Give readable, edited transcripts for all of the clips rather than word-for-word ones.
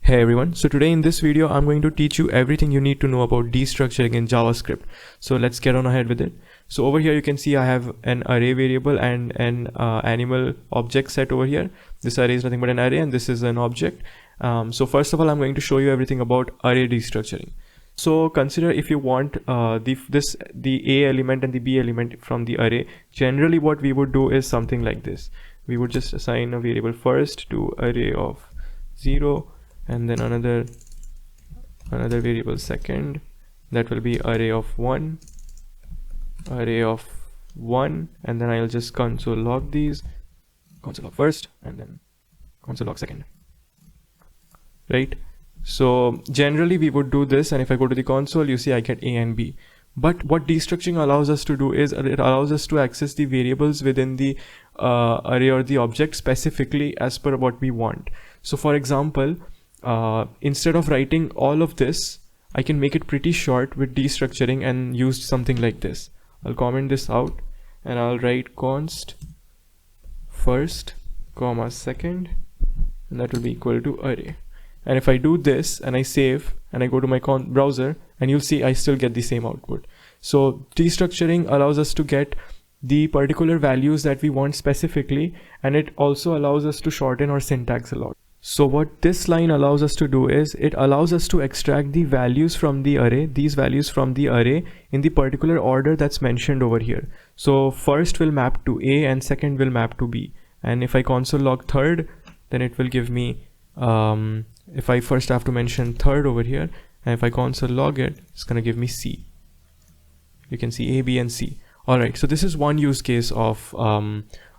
Hey everyone, so today in this video I'm going to teach you everything you need to know about destructuring in JavaScript. So let's get on ahead with it. So over here you can see I have an array variable and an animal object set over here. This array is nothing but an array and this is an object. So first of all I'm going to show you everything about array destructuring. So consider if you want the A element and the B element from the array. Generally what we would do is something like this. We would just assign a variable first to array of 0 and then another variable second, that will be array of 1, and then I'll just console log these, console log first and then console log second, right? So generally we would do this, and if I go to the console you see I get A and B. But what destructuring allows us to do is it allows us to access the variables within the array or the object specifically as per what we want. So for example, instead of writing all of this, I can make it pretty short with destructuring and use something like this. I'll comment this out and I'll write const first comma second, and that will be equal to array. And if I do this and I save and I go to my browser, and you'll see I still get the same output. So destructuring allows us to get the particular values that we want specifically, and it also allows us to shorten our syntax a lot. So what this line allows us to do is it allows us to extract the values from the array, these values from the array in the particular order that's mentioned over here. So first will map to A and second will map to B. And if I console log third, then it will give me, if I first have to mention third over here, and if I console log it, it's gonna give me C. You can see A, B and C. Alright, so this is one use case of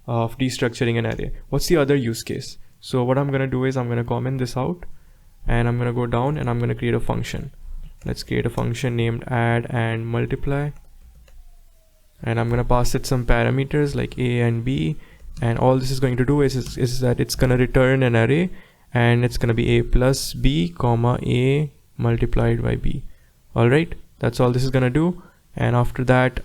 destructuring an array. What's the other use case? So what I'm gonna do is I'm gonna comment this out and I'm gonna go down and I'm gonna create a function. Let's create a function named add and multiply, and I'm gonna pass it some parameters like A and B, and all this is going to do is that it's gonna return an array, and it's gonna be A plus B comma A multiplied by B. Alright, that's all this is gonna do. And after that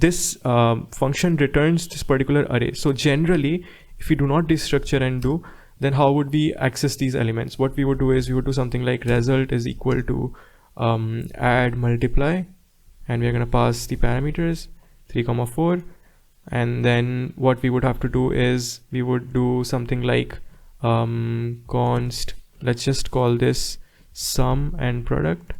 this function returns this particular array. So generally if we do not destructure and do, then how would we access these elements? What we would do is we would do something like result is equal to add multiply, and we're going to pass the parameters 3, 4, and then what we would have to do is we would do something like const, let's just call this sum and product,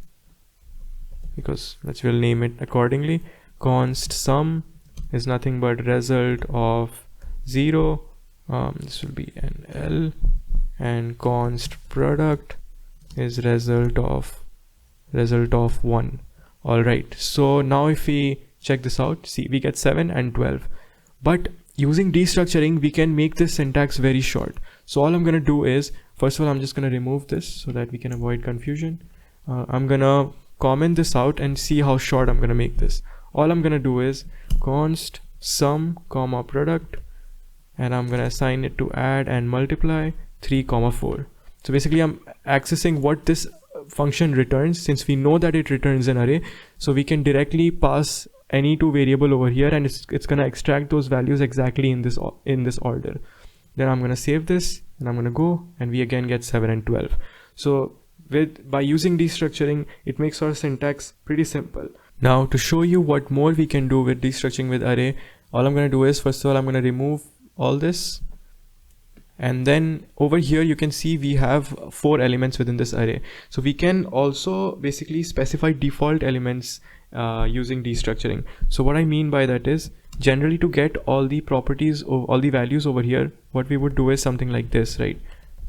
because we'll name it accordingly. Const sum is nothing but result of 0, this will be an L, and const product is result of 1. Alright, so now if we check this out, see we get 7 and 12, but using destructuring we can make this syntax very short. So all I'm gonna do is, first of all I'm just gonna remove this so that we can avoid confusion. I'm gonna comment this out and see how short I'm gonna make this. All I'm gonna do is const sum comma product, and I'm gonna assign it to add and multiply 3, 4. So basically I'm accessing what this function returns. Since we know that it returns an array, so we can directly pass any two variable over here, and it's gonna extract those values exactly in this order. Then I'm gonna save this and I'm gonna go, and we again get 7 and 12. So by using destructuring, it makes our syntax pretty simple. Now to show you what more we can do with destructuring with array, all I'm gonna do is, first of all I'm gonna remove all this, and then over here you can see we have 4 elements within this array. So we can also basically specify default elements using destructuring. So what I mean by that is, generally to get all the properties of all the values over here, what we would do is something like this, right?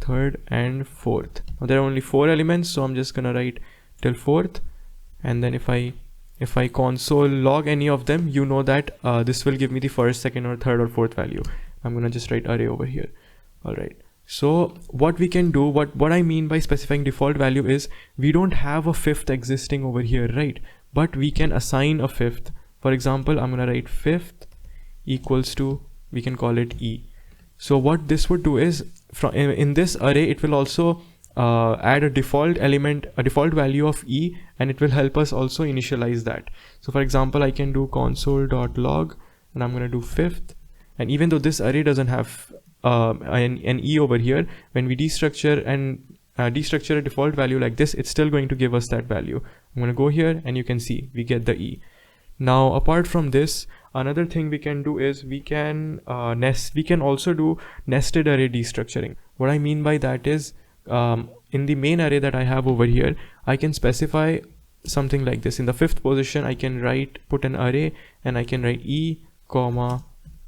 Third and fourth. Now there are only 4 elements, so I'm just gonna write till fourth, and then if I console log any of them, you know that this will give me the first, second or third or fourth value. I'm gonna just write array over here. Alright, so what we can do, what I mean by specifying default value is, we don't have a fifth existing over here, right? But we can assign a fifth. For example, I'm gonna write fifth equals to, we can call it E. So what this would do is, in this array it will also add a default element, a default value of E, and it will help us also initialize that. So for example, I can do console.log and I'm gonna do fifth, and even though this array doesn't have an E over here, when we destructure and destructure a default value like this, it's still going to give us that value. I'm going to go here and you can see we get the E. Now apart from this, another thing we can do is we can also do nested array destructuring. What I mean by that is in the main array that I have over here, I can specify something like this. In the 5th position, I can put an array and I can write E comma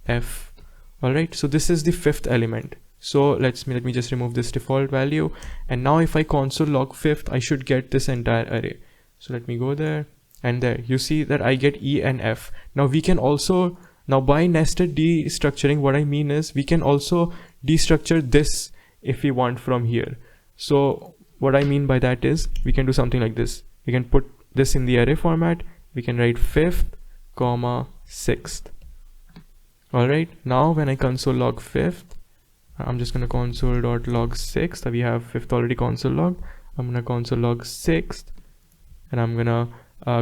F. All right, so this is the 5th element. So let me just remove this default value, and now if I console log 5th, I should get this entire array. So let me go there, and there you see that I get E and F. Now we can also, now by nested destructuring, what I mean is we can also destructure this if we want from here. So what I mean by that is we can do something like this. We can put this in the array format. We can write 5th comma 6th. All right, now when I console log 5th, I'm just going to console.log 6th. We have 5th already console logged. I'm going to console log 6th, and I'm going to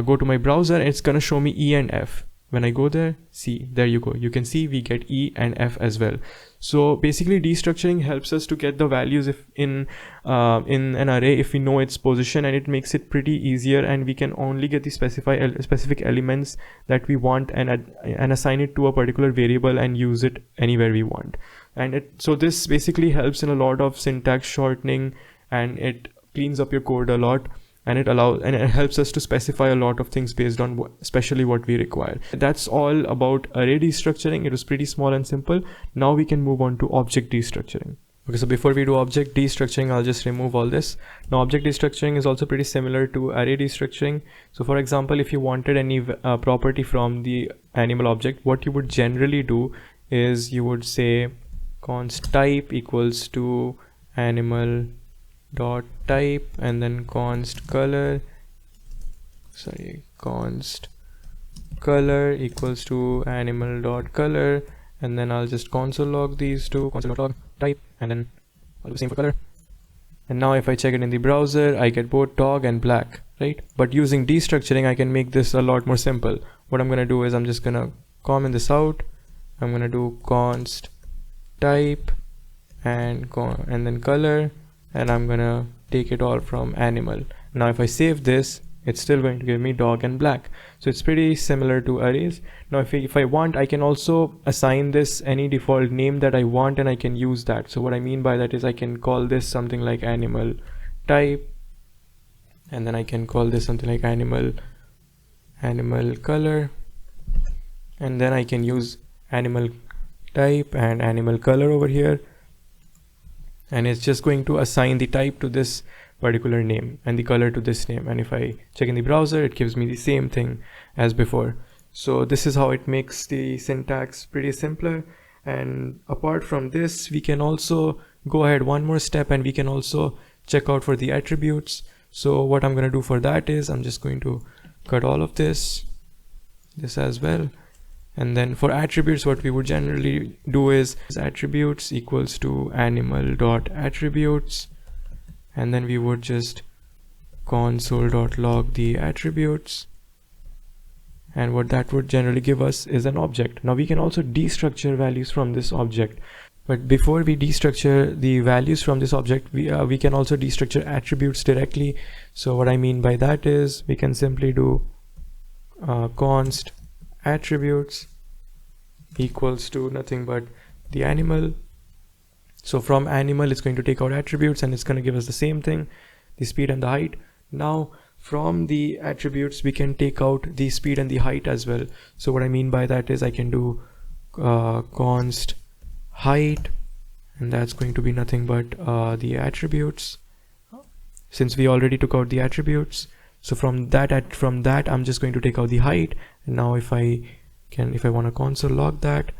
go to my browser, and it's going to show me E and F. When I go there, see, there you go. You can see we get E and F as well. So basically destructuring helps us to get the values if in an array if we know its position, and it makes it pretty easier, and we can only get the specific elements that we want and assign it to a particular variable and use it anywhere we want. And so this basically helps in a lot of syntax shortening, and it cleans up your code a lot, and it helps us to specify a lot of things based on especially what we require. That's all about array destructuring. It was pretty small and simple. Now we can move on to object destructuring. Okay, so before we do object destructuring, I'll just remove all this. Now object destructuring is also pretty similar to array destructuring. So for example, if you wanted any property from the animal object, what you would generally do is you would say const type equals to animal dot type, and then const color equals to animal dot color, and then I'll just console log these two, console log type, and then I'll do the same for color. And now if I check it in the browser, I get both dog and black, right? But using destructuring, I can make this a lot more simple. What I'm gonna do is I'm just gonna comment this out. I'm gonna do const type and then color, and I'm gonna take it all from animal. Now if I save this, it's still going to give me dog and black. So it's pretty similar to arrays. Now if I want, I can also assign this any default name that I want, and I can use that. So what I mean by that is I can call this something like animal type, and then I can call this something like animal color, and then I can use animal type and animal color over here, and it's just going to assign the type to this particular name and the color to this name. And if I check in the browser, it gives me the same thing as before. So this is how it makes the syntax pretty simpler. And apart from this, we can also go ahead one more step, and we can also check out for the attributes. So what I'm going to do for that is I'm just going to cut all of this as well. And then for attributes, what we would generally do is attributes equals to animal dot attributes, and then we would just console.log the attributes, and what that would generally give us is an object. Now we can also destructure values from this object, but before we destructure the values from this object, we can also destructure attributes directly. So what I mean by that is we can simply do const attributes equals to nothing but the animal. So from animal, it's going to take out attributes, and it's going to give us the same thing, the speed and the height. Now from the attributes, we can take out the speed and the height as well. So what I mean by that is I can do const height, and that's going to be nothing but the attributes, since we already took out the attributes. So from that I'm just going to take out the height. And now if I want to console log that,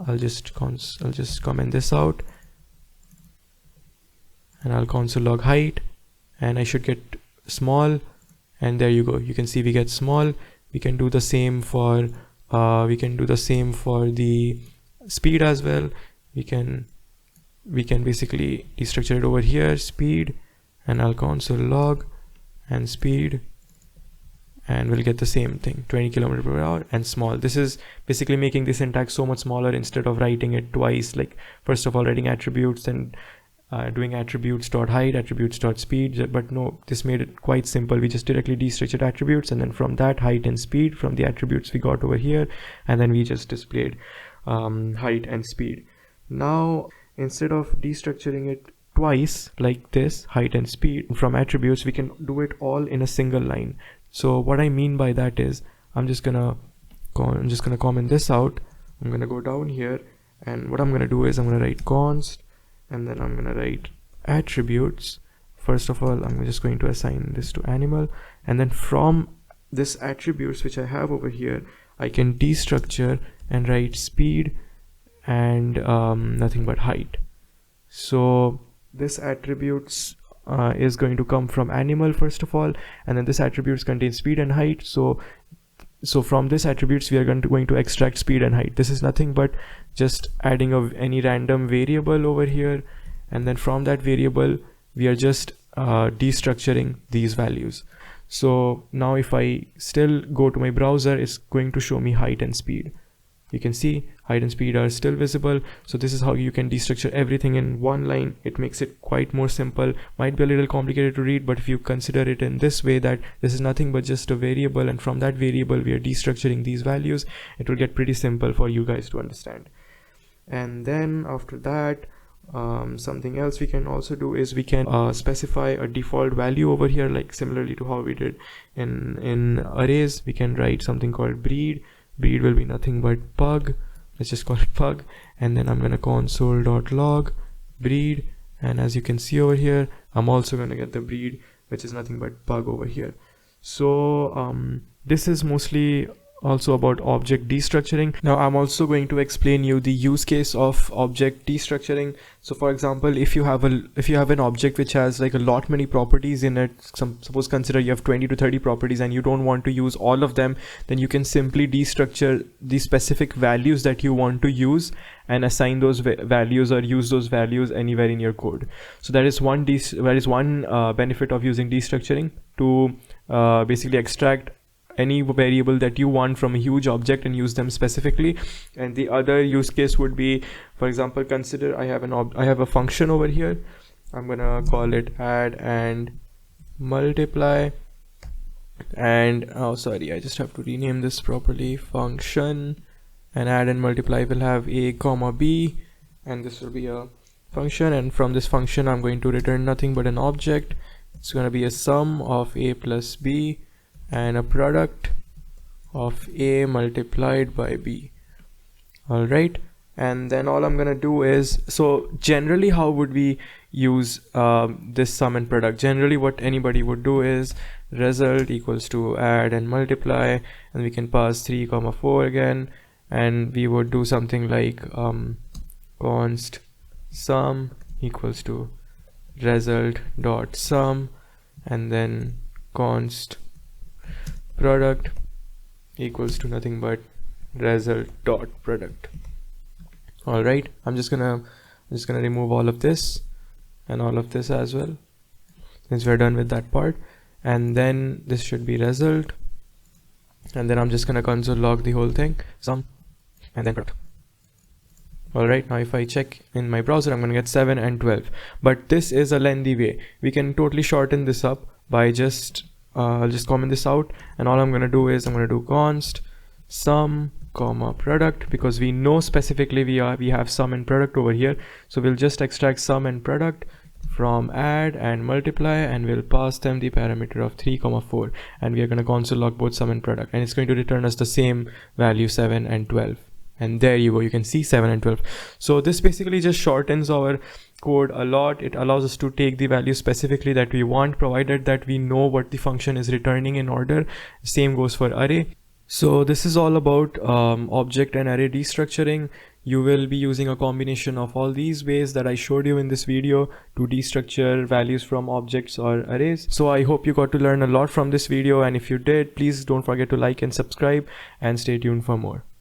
I'll just comment this out, and I'll console log height, and I should get small, and there you go. You can see we get small. We can do the same for the speed as well. We can basically destructure it over here, speed, and I'll console log and speed, and we'll get the same thing, 20 kilometers per hour and small. This is basically making the syntax so much smaller instead of writing it twice, like first of all writing attributes and doing attributes dot height, attributes dot speed. But no, this made it quite simple. We just directly destructured attributes, and then from that, height and speed from the attributes we got over here, and then we just displayed height and speed. Now instead of destructuring it twice like this, height and speed from attributes, we can do it all in a single line. So what I mean by that is I'm just gonna comment this out. I'm gonna go down here, and what I'm gonna do is I'm gonna write const, and then I'm gonna write attributes. First of all, I'm just going to assign this to animal, and then from this attributes which I have over here, I can destructure and write speed and nothing but height. So this attributes is going to come from animal first of all, and then this attributes contains speed and height. So from this attributes we are going to extract speed and height. This is nothing but just adding any random variable over here, and then from that variable we are just destructuring these values. So now if I still go to my browser, it's going to show me height and speed. You can see height and speed are still visible. So this is how you can destructure everything in one line. It makes it quite more simple. Might be a little complicated to read, but if you consider it in this way, that this is nothing but just a variable, and from that variable we are destructuring these values, it will get pretty simple for you guys to understand. And then after that, something else we can also do is we can specify a default value over here, like similarly to how we did in arrays. We can write something called breed. Breed will be nothing but pug. Let's just call it pug, and then I'm gonna console.log breed, and as you can see over here, I'm also gonna get the breed, which is nothing but pug over here. So this is mostly also about object destructuring. Now I'm also going to explain you the use case of object destructuring. So for example, if you have an object which has like a lot many properties in it, suppose consider you have 20 to 30 properties and you don't want to use all of them, then you can simply destructure the specific values that you want to use and assign those values or use those values anywhere in your code. So that is one benefit of using destructuring, to basically extract any variable that you want from a huge object and use them specifically. And the other use case would be, for example, consider I have a function over here. I'm gonna call it add and multiply, and oh sorry, I just have to rename this properly. Function, and add and multiply will have a comma b, and this will be a function, and from this function I'm going to return nothing but an object. It's going to be a sum of a plus b and a product of a multiplied by b. All right, and then all I'm gonna do is, so generally how would we use this sum and product? Generally what anybody would do is result equals to add and multiply, and we can pass 3, 4 again, and we would do something like const sum equals to result dot sum, and then const product equals to nothing but result dot product. All right, I'm just gonna remove all of this and all of this as well, since we're done with that part. And then this should be result, and then I'm just gonna console log the whole thing, sum and then product. All right, now if I check in my browser, I'm gonna get 7 and 12, but this is a lengthy way. We can totally shorten this up by just I'll just comment this out, and all I'm going to do is I'm going to do const sum comma product, because we know specifically we have sum and product over here. So we'll just extract sum and product from add and multiply, and we'll pass them the parameter of 3, 4, and we are going to console log both sum and product, and it's going to return us the same value, 7 and 12. And there you go, you can see 7 and 12. So this basically just shortens our code a lot. It allows us to take the value specifically that we want, provided that we know what the function is returning in order. Same goes for array. So this is all about object and array destructuring. You will be using a combination of all these ways that I showed you in this video to destructure values from objects or arrays. So I hope you got to learn a lot from this video, and if you did, please don't forget to like and subscribe, and stay tuned for more.